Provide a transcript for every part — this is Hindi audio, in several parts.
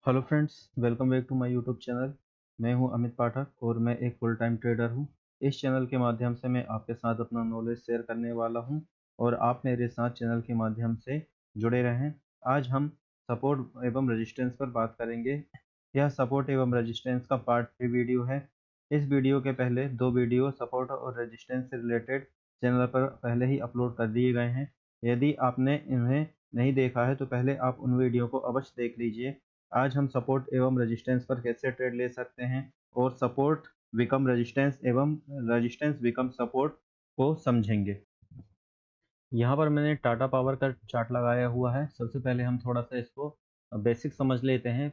Hello friends, welcome back to my YouTube channel. मैं हूं अमित पाठक और मैं एक फुल टाइम ट्रेडर हूं। इस चैनल के माध्यम से मैं आपके साथ अपना नॉलेज शेयर करने वाला हूं और आप मेरे साथ चैनल के माध्यम से जुड़े रहें। आज हम सपोर्ट एवं रेजिस्टेंस पर बात करेंगे। यह सपोर्ट एवं रेजिस्टेंस का पार्ट 3 वीडियो है। इस वीडियो के पहले दो वीडियो सपोर्ट और रेजिस्टेंस से रिलेटेड चैनल पर पहले ही अपलोड कर दिए गए हैं। यदि आपने इन्हें नहीं देखा है तो पहले आप उन वीडियो को अवश्य देख लीजिए। आज हम सपोर्ट एवं रेजिस्टेंस पर कैसे ट्रेड ले सकते हैं और सपोर्ट बिकम रेजिस्टेंस एवं रेजिस्टेंस बिकम सपोर्ट को समझेंगे। यहाँ पर मैंने टाटा पावर का चार्ट लगाया हुआ है। सबसे पहले हम थोड़ा सा इसको बेसिक समझ लेते हैं।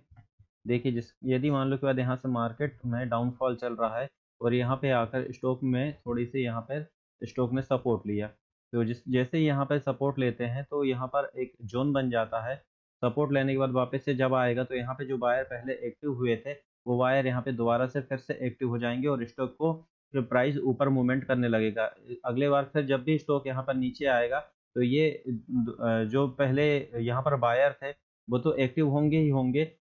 देखिए, जिस यदि मान लो कि बाद यहाँ से मार्केट में डाउनफॉल चल रहा है और यहाँ पे आकर स्टॉक में थोड़ी सी यहाँ पर स्टॉक ने सपोर्ट लिया, तो जिस जैसे ही यहाँ पर सपोर्ट लेते हैं तो यहाँ पर एक जोन बन जाता है। सपोर्ट लेने के बाद वापस से जब आएगा तो यहाँ पे जो बायर पहले एक्टिव हुए थे वो बायर यहाँ पे दोबारा से फिर से एक्टिव हो जाएंगे और स्टॉक को जो प्राइस ऊपर मूवमेंट करने लगेगा। अगले बार फिर जब भी स्टॉक यहाँ पर नीचे आएगा तो ये जो पहले यहाँ पर बायर थे वो तो एक्टिव होंगे ही होंगे।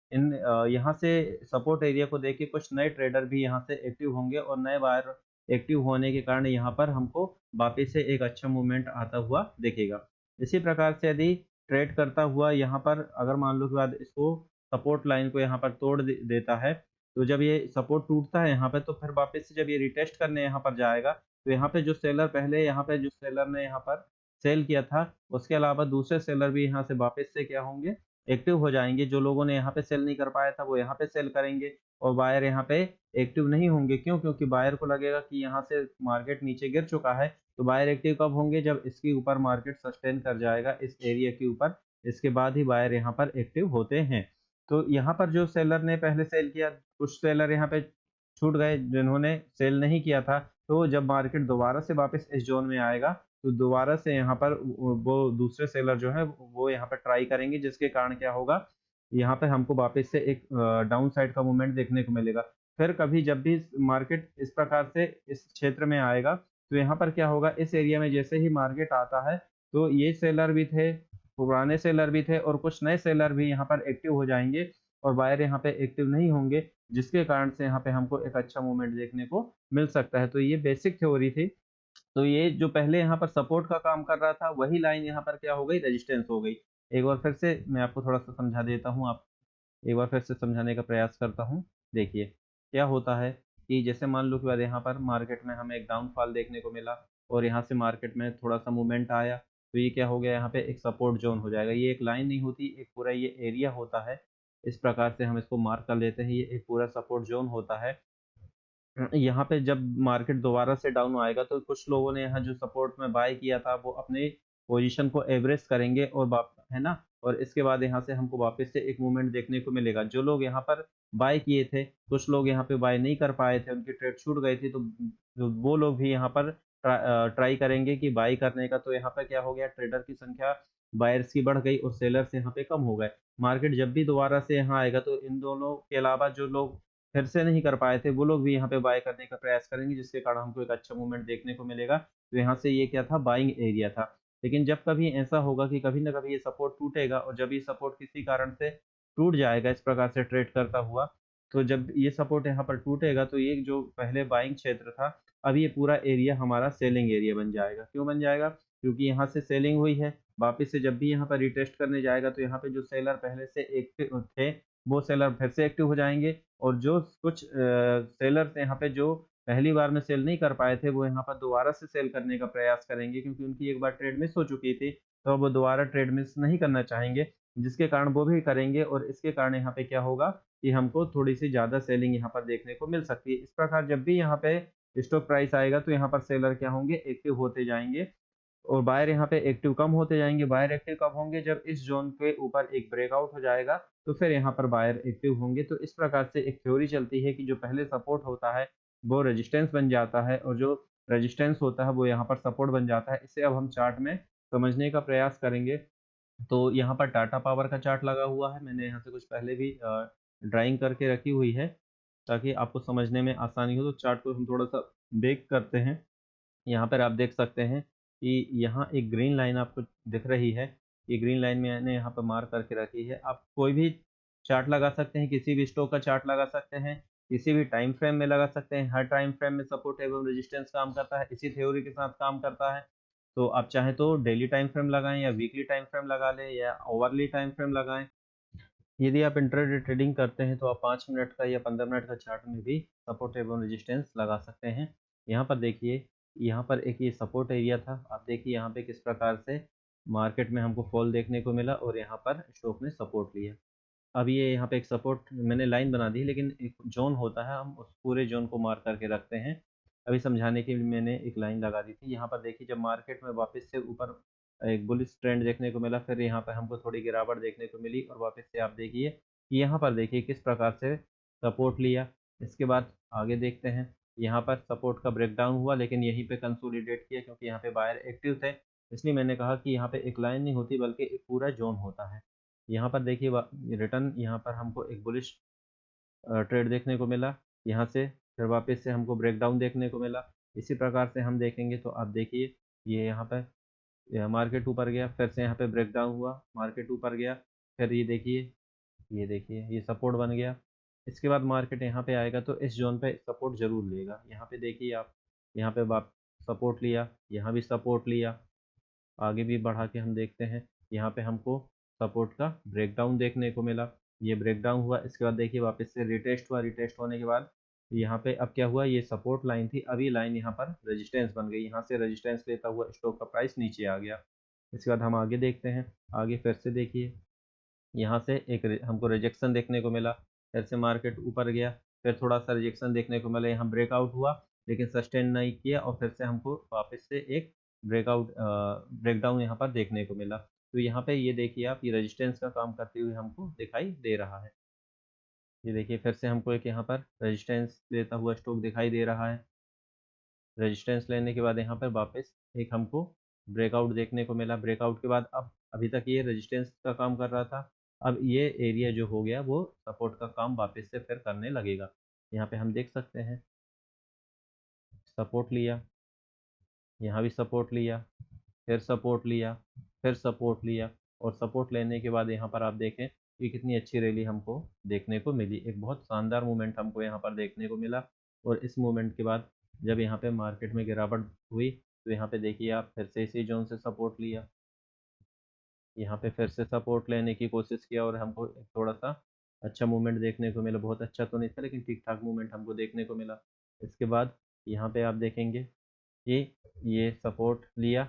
यहाँ से सपोर्ट एरिया को देख के कुछ नए ट्रेडर भी यहाँ से एक्टिव होंगे और नए बायर एक्टिव होने के कारण यहाँ पर हमको वापस से एक अच्छा मूवमेंट आता हुआ दिखेगा। इसी प्रकार से यदि ट्रेड करता हुआ यहाँ पर अगर मान लो कि बाद इसको सपोर्ट लाइन को यहाँ पर तोड़ देता है, तो जब ये सपोर्ट टूटता है यहाँ पे तो फिर वापस से जब ये रिटेस्ट करने यहाँ पर जाएगा तो यहाँ पे जो सेलर पहले यहाँ पे जो सेलर ने यहाँ पर सेल किया था उसके अलावा दूसरे सेलर भी यहाँ से वापस से क्या होंगे, एक्टिव हो जाएंगे। जो लोगों ने यहाँ पे सेल नहीं कर पाया था वो यहाँ पे सेल करेंगे और बायर यहाँ पे एक्टिव नहीं होंगे। क्यों? क्योंकि बायर को लगेगा कि यहाँ से मार्केट नीचे गिर चुका है। तो बायर एक्टिव कब होंगे? जब इसके ऊपर मार्केट सस्टेन कर जाएगा इस एरिया के ऊपर, इसके बाद ही बायर यहाँ पर एक्टिव होते हैं। तो यहाँ पर जो सेलर ने पहले सेल किया, कुछ सेलर यहाँ पे छूट गए जिन्होंने सेल नहीं किया था। तो जब मार्केट दोबारा से वापस इस जोन में आएगा तो दोबारा से यहाँ पर वो दूसरे सेलर जो है वो यहाँ पर ट्राई करेंगे, जिसके कारण क्या होगा, यहाँ पे हमको वापस से एक डाउन साइड का मूवमेंट देखने को मिलेगा। फिर कभी जब भी मार्केट इस प्रकार से इस क्षेत्र में आएगा तो यहाँ पर क्या होगा, इस एरिया में जैसे ही मार्केट आता है तो ये सेलर भी थे, पुराने सेलर भी थे और कुछ नए सेलर भी यहाँ पर एक्टिव हो जाएंगे और बायर यहाँ पे एक्टिव नहीं होंगे, जिसके कारण से यहाँ पे हमको एक अच्छा मूवमेंट देखने को मिल सकता है। तो ये बेसिक थ्योरी थी। तो ये जो पहले यहाँ पर सपोर्ट का काम कर रहा था वही लाइन यहाँ पर क्या हो गई, रेजिस्टेंस हो गई। एक बार फिर से मैं आपको थोड़ा सा समझा देता हूँ, आप एक बार फिर से समझाने का प्रयास करता हूँ। देखिए, क्या होता है कि जैसे मान लो कि बाद यहाँ पर मार्केट में हमें एक डाउनफॉल देखने को मिला और यहाँ से मार्केट में थोड़ा सा मूवमेंट आया तो ये क्या हो गया, यहाँ पे एक सपोर्ट जोन हो जाएगा। ये एक लाइन नहीं होती, एक पूरा ये एरिया होता है। इस प्रकार से हम इसको मार्क कर लेते हैं, ये एक पूरा सपोर्ट जोन होता है। यहाँ पे जब मार्केट दोबारा से डाउन आएगा तो कुछ लोगों ने यहाँ जो सपोर्ट में बाय किया था वो अपने पोजीशन को एवरेज करेंगे और है ना, और इसके बाद यहाँ से हमको वापस से एक मूवमेंट देखने को मिलेगा। जो लोग यहाँ पर बाय किए थे, कुछ लोग यहाँ पे बाय नहीं कर पाए थे, उनकी ट्रेड छूट गई थी, तो वो लोग भी यहाँ पर ट्राई करेंगे कि बाय करने का। तो यहाँ पे क्या हो गया, ट्रेडर की संख्या बायर्स की बढ़ गई और सेलर्स यहाँ पे कम हो गए। मार्केट जब भी दोबारा से यहाँ आएगा तो इन दोनों के अलावा जो लोग फिर से नहीं कर पाए थे वो लोग भी यहाँ पे बाय करने का प्रयास करेंगे, जिसके कारण हमको एक अच्छा मूवमेंट देखने को मिलेगा। तो यहाँ से ये क्या था, बाइंग एरिया था। लेकिन जब कभी ऐसा होगा कि कभी ना कभी ये सपोर्ट टूटेगा और जब ये सपोर्ट किसी कारण से टूट जाएगा इस प्रकार से ट्रेड करता हुआ, तो जब ये सपोर्ट यहाँ पर टूटेगा तो ये जो पहले बाइंग क्षेत्र था अब ये पूरा एरिया हमारा सेलिंग एरिया बन जाएगा। क्यों बन जाएगा? क्योंकि यहाँ से सेलिंग हुई है। वापिस से जब भी यहाँ पर रिटेस्ट करने जाएगा तो यहाँ पे जो सेलर पहले से एक्टिव थे वो सेलर फिर से एक्टिव हो जाएंगे और जो कुछ सेलर्स यहाँ पे जो पहली बार में सेल नहीं कर पाए थे वो यहाँ पर दोबारा से सेल करने का प्रयास करेंगे, क्योंकि उनकी एक बार ट्रेड मिस हो चुकी थी तो वो दोबारा ट्रेड मिस नहीं करना चाहेंगे, जिसके कारण वो भी करेंगे और इसके कारण यहाँ पे क्या होगा कि हमको थोड़ी सी ज्यादा सेलिंग यहाँ पर देखने को मिल सकती है। इस प्रकार जब भी यहाँ पे स्टॉक प्राइस आएगा तो यहाँ पर सेलर क्या होंगे, एक्टिव होते जाएंगे और बायर यहाँ पे एक्टिव कम होते जाएंगे। बायर एक्टिव कब होंगे, जब इस जोन के ऊपर एक ब्रेकआउट हो जाएगा तो फिर यहाँ पर बायर एक्टिव होंगे। तो इस प्रकार से एक थ्योरी चलती है कि जो पहले सपोर्ट होता है वो रेजिस्टेंस बन जाता है और जो रेजिस्टेंस होता है वो यहाँ पर सपोर्ट बन जाता है। इसे अब हम चार्ट में समझने का प्रयास करेंगे। तो यहाँ पर टाटा पावर का चार्ट लगा हुआ है, मैंने यहाँ से कुछ पहले भी ड्राइंग करके रखी हुई है ताकि आपको समझने में आसानी हो। तो चार्ट को हम थोड़ा सा देख करते हैं। यहाँ पर आप देख सकते हैं कि यहाँ एक ग्रीन लाइन आपको दिख रही है। ये ग्रीन लाइन मैंने यहाँ पर मार्क करके रखी है। आप कोई भी चार्ट लगा सकते हैं, किसी भी स्टॉक का चार्ट लगा सकते हैं, किसी भी टाइम फ्रेम में लगा सकते हैं। हर टाइम फ्रेम में सपोर्ट एवं रेजिस्टेंस काम करता है, इसी थ्योरी के साथ काम करता है। तो आप चाहें तो डेली टाइम फ्रेम लगाएं या वीकली टाइम फ्रेम लगा लें या ओवरली टाइम फ्रेम लगाएं। यदि आप इंट्राडे ट्रेडिंग करते हैं तो आप 5 मिनट का या 15 मिनट का चार्ट में भी सपोर्ट एवं रेजिस्टेंस लगा सकते हैं। यहाँ पर देखिए, यहाँ पर एक ये सपोर्ट एरिया था, आप देखिए यहाँ पे किस प्रकार से मार्केट में हमको फॉल देखने को मिला और यहाँ पर स्टॉक ने सपोर्ट लिया। अब ये यहाँ पे एक सपोर्ट मैंने लाइन बना दी, लेकिन एक जोन होता है, हम उस पूरे जोन को मार्क करके रखते हैं। अभी समझाने के लिए मैंने एक लाइन लगा दी थी। यहाँ पर देखिए, जब मार्केट में वापस से ऊपर एक बुलिश ट्रेंड देखने को मिला, फिर यहाँ पर हमको थोड़ी गिरावट देखने को मिली और वापस से आप देखिए कि यहाँ पर देखिए किस प्रकार से सपोर्ट लिया। इसके बाद आगे देखते हैं, यहाँ पर सपोर्ट का ब्रेकडाउन हुआ, लेकिन यहीं पे कंसोलिडेट किया, क्योंकि यहाँ पे बायर एक्टिव थे। इसलिए मैंने कहा कि यहाँ पे एक लाइन नहीं होती बल्कि एक पूरा जोन होता है। यहाँ पर देखिए रिटर्न, यहाँ पर हमको एक बुलिश ट्रेड देखने को मिला, यहाँ से फिर वापस से हमको ब्रेकडाउन देखने को मिला। इसी प्रकार से हम देखेंगे तो आप देखिए, ये यहाँ पर मार्केट ऊपर गया, फिर से यहाँ पे ब्रेकडाउन हुआ, मार्केट ऊपर गया, फिर ये देखिए ये सपोर्ट बन गया। इसके बाद मार्केट यहाँ पे आएगा तो इस जोन पे सपोर्ट जरूर लेगा। यहाँ पे देखिए आप, यहाँ पे वाप सपोर्ट लिया, यहाँ भी सपोर्ट लिया। आगे भी बढ़ा के हम देखते हैं, यहाँ पे हमको सपोर्ट का ब्रेकडाउन देखने को मिला, ये ब्रेकडाउन हुआ। इसके बाद देखिए वापस से रिटेस्ट हुआ, रिटेस्ट होने के बाद यहाँ पे अब क्या हुआ, ये सपोर्ट लाइन थी, अभी लाइन यहाँ पर रेजिस्टेंस बन गई, यहाँ से रेजिस्टेंस लेता हुआ स्टॉक का प्राइस नीचे आ गया। इसके बाद हम आगे देखते हैं, आगे फिर से देखिए, यहाँ से एक हमको रिजेक्शन देखने को मिला, फिर से मार्केट ऊपर गया, फिर थोड़ा सा रिजेक्शन देखने को मिला, यहाँ ब्रेकआउट हुआ लेकिन सस्टेन नहीं किया और फिर से हमको वापस से एक ब्रेकडाउन यहाँ पर देखने को मिला। तो यहाँ पे ये देखिए आप, ये रेजिस्टेंस का काम करते हुए हमको दिखाई दे रहा है। ये देखिए फिर से हमको एक यहाँ पर रेजिस्टेंस लेता हुआ स्टॉक दिखाई दे रहा है। रेजिस्टेंस लेने के बाद यहाँ पर वापस एक हमको ब्रेकआउट देखने को मिला। ब्रेकआउट के बाद अब अभी तक ये रेजिस्टेंस का काम कर रहा था, अब ये एरिया जो हो गया वो सपोर्ट का काम वापस से फिर करने लगेगा। यहाँ पे हम देख सकते हैं, सपोर्ट लिया, यहाँ भी सपोर्ट लिया, फिर सपोर्ट लिया, फिर सपोर्ट लिया, और सपोर्ट लेने के बाद यहाँ पर आप देखें कि कितनी अच्छी रैली हमको देखने को मिली। एक बहुत शानदार मूवमेंट हमको यहाँ पर देखने को मिला। और इस मूवमेंट के बाद जब यहाँ पे मार्केट में गिरावट हुई तो यहाँ पे देखिए आप, फिर से इसी जोन से सपोर्ट लिया, यहाँ पे फिर से सपोर्ट लेने की कोशिश किया और हमको थोड़ा सा अच्छा मूवमेंट देखने को मिला। बहुत अच्छा तो नहीं था लेकिन ठीक ठाक मूवमेंट हमको देखने को मिला। इसके बाद यहाँ पे आप देखेंगे कि ये सपोर्ट लिया,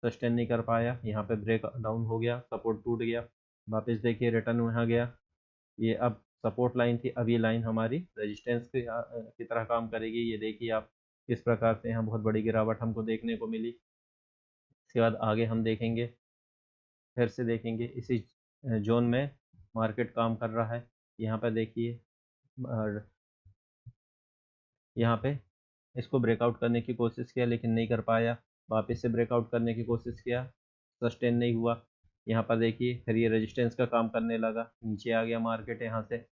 सस्टेन नहीं कर पाया, यहाँ पे ब्रेक डाउन हो गया, सपोर्ट टूट गया, वापस देखिए रिटर्न वहाँ गया। ये अब सपोर्ट लाइन थी, अब ये लाइन हमारी रेजिस्टेंस की तरह काम करेगी। ये देखिए आप, किस प्रकार से यहाँ बहुत बड़ी गिरावट हमको देखने को मिली। इसके बाद आगे हम देखेंगे, फिर से देखेंगे इसी जोन में मार्केट काम कर रहा है। यहाँ पर देखिए, और यहाँ पे इसको ब्रेकआउट करने की कोशिश किया लेकिन नहीं कर पाया, वापस से ब्रेकआउट करने की कोशिश किया, सस्टेन नहीं हुआ। यहाँ पर देखिए फिर ये रेजिस्टेंस का काम करने लगा, नीचे आ गया मार्केट। यहाँ से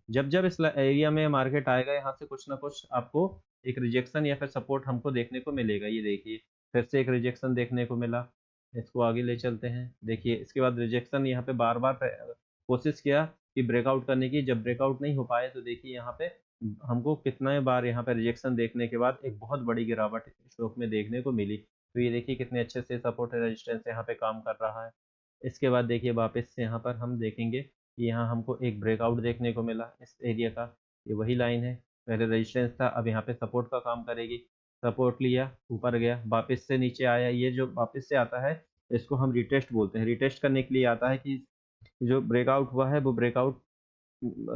जब जब इस एरिया में मार्केट आएगा, यहाँ से कुछ ना कुछ आपको एक रिजेक्शन या फिर सपोर्ट हमको देखने को मिलेगा। ये देखिए फिर से एक रिजेक्शन देखने को मिला, इसको आगे ले चलते हैं। देखिए इसके बाद रिजेक्शन, यहाँ पे बार बार कोशिश किया कि ब्रेकआउट करने की, जब ब्रेकआउट नहीं हो पाए तो देखिए यहाँ पे हमको कितने बार यहाँ पे रिजेक्शन देखने के बाद एक बहुत बड़ी गिरावट स्टॉक में देखने को मिली। तो ये देखिए कितने अच्छे से सपोर्ट रेजिस्टेंस यहाँ पे काम कर रहा है। इसके बाद देखिए वापस से यहाँ पर हम देखेंगे कि यहाँ हमको एक ब्रेकआउट देखने को मिला इस एरिया का। ये वही लाइन है, पहले रेजिस्टेंस था, अब यहाँ पे सपोर्ट का काम करेगी। सपोर्ट लिया, ऊपर गया, वापस से नीचे आया। ये जो वापस से आता है इसको हम रिटेस्ट बोलते हैं। रिटेस्ट करने के लिए आता है कि जो ब्रेकआउट हुआ है वो ब्रेकआउट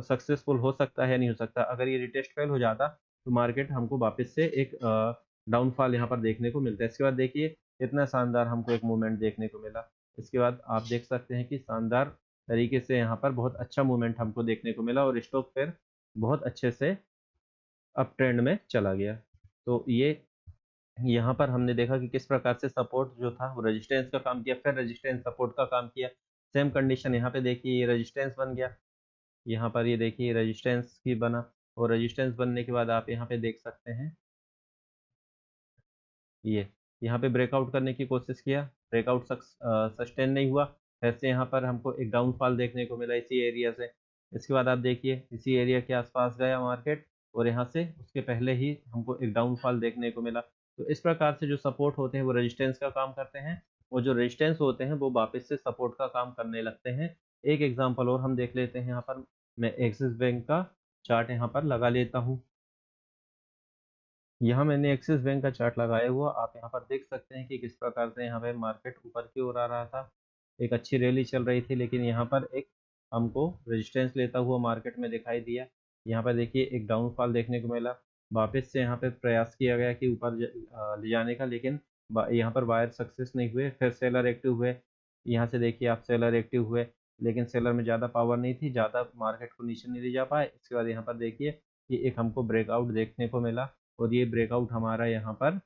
सक्सेसफुल हो सकता है या नहीं हो सकता। अगर ये रिटेस्ट फेल हो जाता तो मार्केट हमको वापस से एक डाउनफॉल यहाँ पर देखने को मिलता है। इसके बाद देखिए इतना शानदार हमको एक मूवमेंट देखने को मिला। इसके बाद आप देख सकते हैं कि शानदार तरीके से यहाँ पर बहुत अच्छा मूवमेंट हमको देखने को मिला और स्टॉक फिर बहुत अच्छे से अप ट्रेंड में चला गया। तो ये यहाँ पर हमने देखा कि किस प्रकार से सपोर्ट जो था वो रेजिस्टेंस का काम किया, फिर रेजिस्टेंस सपोर्ट का काम किया। सेम कंडीशन यहाँ पे देखिए, ये रेजिस्टेंस बन गया, यहाँ पर ये देखिए रेजिस्टेंस ही बना, और रेजिस्टेंस बनने के बाद आप यहाँ पे देख सकते हैं ये यहाँ पे ब्रेकआउट करने की कोशिश किया, ब्रेकआउट सस्टेन नहीं हुआ। फिर से यहाँ पर हमको एक डाउनफॉल देखने को मिला इसी एरिया से। इसके बाद आप देखिए इसी एरिया के आसपास गया मार्केट और यहाँ से उसके पहले ही हमको एक डाउनफॉल देखने को मिला। तो इस प्रकार से जो सपोर्ट होते हैं वो रेजिस्टेंस का काम करते हैं और जो रेजिस्टेंस होते हैं वो वापस से सपोर्ट का काम करने लगते हैं। एक एग्जांपल और हम देख लेते हैं यहाँ पर। मैं एक्सिस बैंक का चार्ट यहाँ पर लगा लेता हूँ। यहाँ मैंने एक्सिस बैंक का चार्ट लगाया हुआ, आप यहाँ पर देख सकते हैं कि किस प्रकार से यहाँ पे मार्केट ऊपर की ओर आ रहा था। एक अच्छी रैली चल रही थी, लेकिन यहाँ पर एक हमको रेजिस्टेंस लेता हुआ मार्केट में दिखाई दिया। यहाँ पर देखिए एक डाउनफॉल देखने को मिला। वापस से यहाँ पे प्रयास किया गया कि ऊपर ले जाने का, लेकिन यहाँ पर बायर सक्सेस नहीं हुए। फिर सेलर एक्टिव हुए। यहाँ से देखिए आप सेलर एक्टिव हुए, लेकिन सेलर में ज़्यादा पावर नहीं थी, ज़्यादा मार्केट को नीचे नहीं ले जा पाए। इसके बाद यहाँ पर देखिए कि एक हमको ब्रेकआउट देखने को मिला और ये ब्रेकआउट हमारा यहाँ पर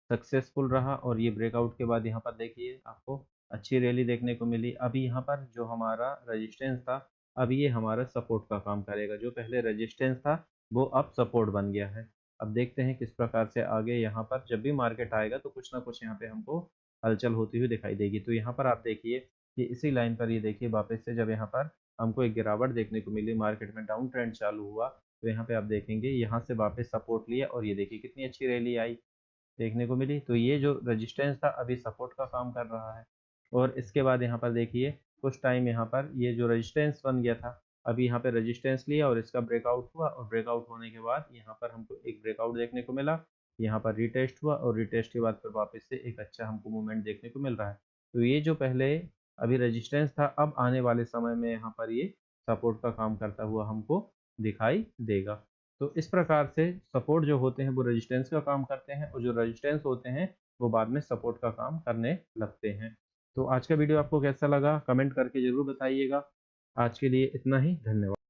सक्सेसफुल रहा। और ये ब्रेकआउट के बाद यहाँ पर देखिए आपको अच्छी रैली देखने को मिली। अभी यहाँ पर जो हमारा रेजिस्टेंस था, अभी ये हमारा सपोर्ट का काम करेगा। जो पहले रेजिस्टेंस था वो अब सपोर्ट बन गया है। अब देखते हैं किस प्रकार से आगे यहाँ पर जब भी मार्केट आएगा तो कुछ ना कुछ यहाँ पे हमको हलचल होती हुई दिखाई देगी। तो यहाँ पर आप देखिए कि इसी लाइन पर ये देखिए वापस से जब यहाँ पर हमको एक गिरावट देखने को मिली, मार्केट में डाउन ट्रेंड चालू हुआ, तो यहाँ पे आप देखेंगे यहाँ से वापस सपोर्ट लिया और ये देखिए कितनी अच्छी रैली आई देखने को मिली। तो ये जो रेजिस्टेंस था अभी सपोर्ट का काम कर रहा है। और इसके बाद यहाँ पर देखिए कुछ टाइम यहाँ पर ये जो रेजिस्टेंस बन गया था, अभी यहाँ पे रेजिस्टेंस लिया और इसका ब्रेकआउट हुआ और ब्रेकआउट होने के बाद यहाँ पर हमको एक ब्रेकआउट देखने को मिला। यहाँ पर रिटेस्ट हुआ और रिटेस्ट के बाद फिर वापस से एक अच्छा हमको मूवमेंट देखने को मिल रहा है। तो ये जो पहले अभी रेजिस्टेंस था, अब आने वाले समय में यहाँ पर ये सपोर्ट का काम करता हुआ हमको दिखाई देगा। तो इस प्रकार से सपोर्ट जो होते हैं वो रेजिस्टेंस का काम करते हैं और जो रेजिस्टेंस होते हैं वो बाद में सपोर्ट का काम करने लगते हैं। तो आज का वीडियो आपको कैसा लगा कमेंट करके ज़रूर बताइएगा। आज के लिए इतना ही, धन्यवाद।